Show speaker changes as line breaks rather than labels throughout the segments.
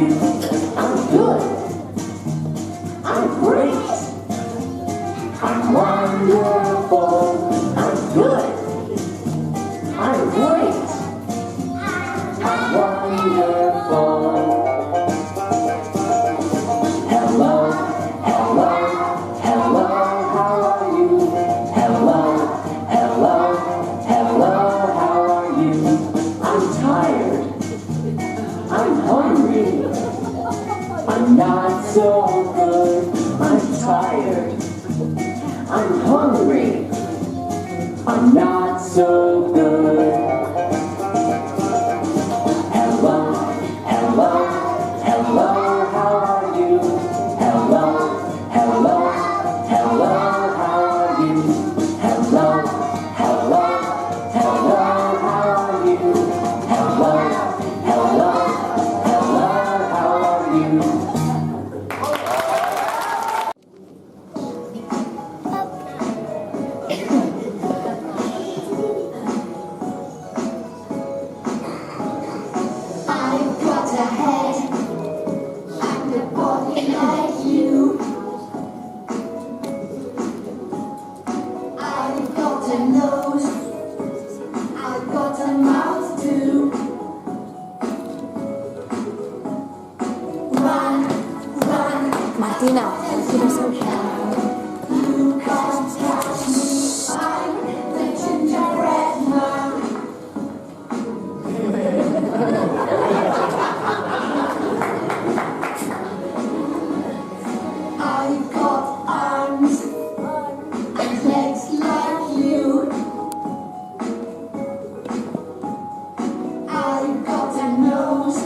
you? I'm good. I'm great. I'm wonderful. I'm good. I'm great. I'm wonderful. Hello, hello, hello, how are you? Hello, hello, hello, how are you? I'm tired. I'm hungry. I'm not so good. I'm tired. I'm hungry. I'm not so good. Hello, hello, hello, how are you? Hello, hello, hello, how are you? Hello, hello, hello, how are you? Hello, hello, hello, how are you?
I've got a head and a body like you. I've got a nose, I've got a mouth too. Run, run,
Martina, quiero ser
you can't catch me. I'm the gingerbread man. I've got arms and legs like you. I've got a nose,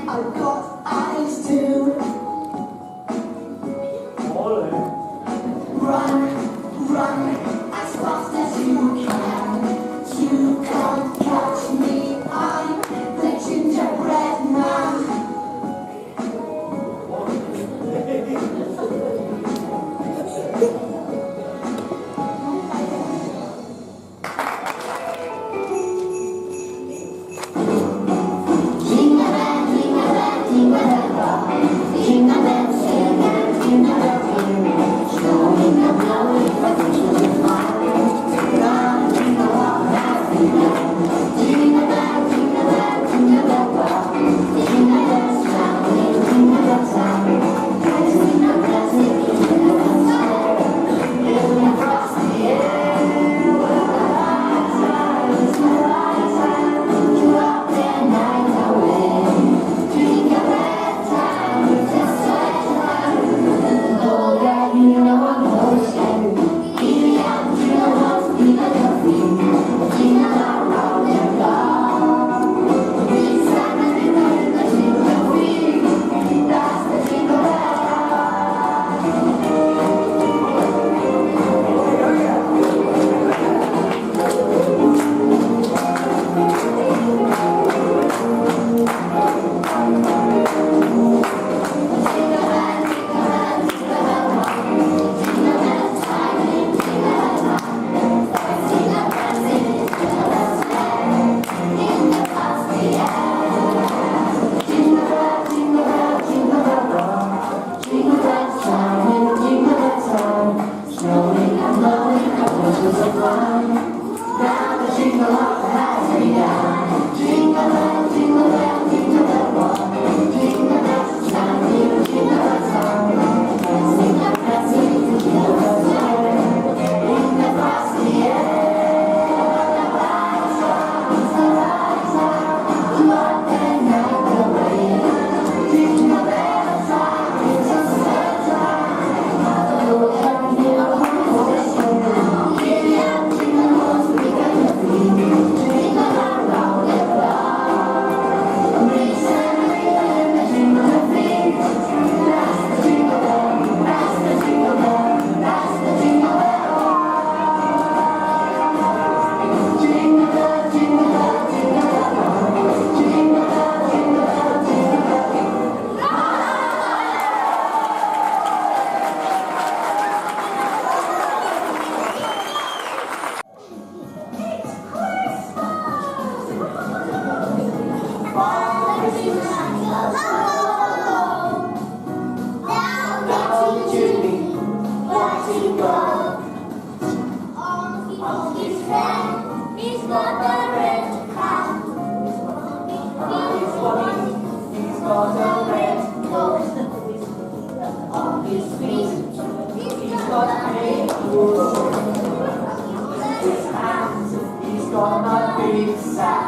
I've got eyes too.
Now Jimmy, where to go?
On his head, he's got a red cap.
On his body, he's got a red coat. On his feet, he's got big boots. In his hands, he's got a big sack.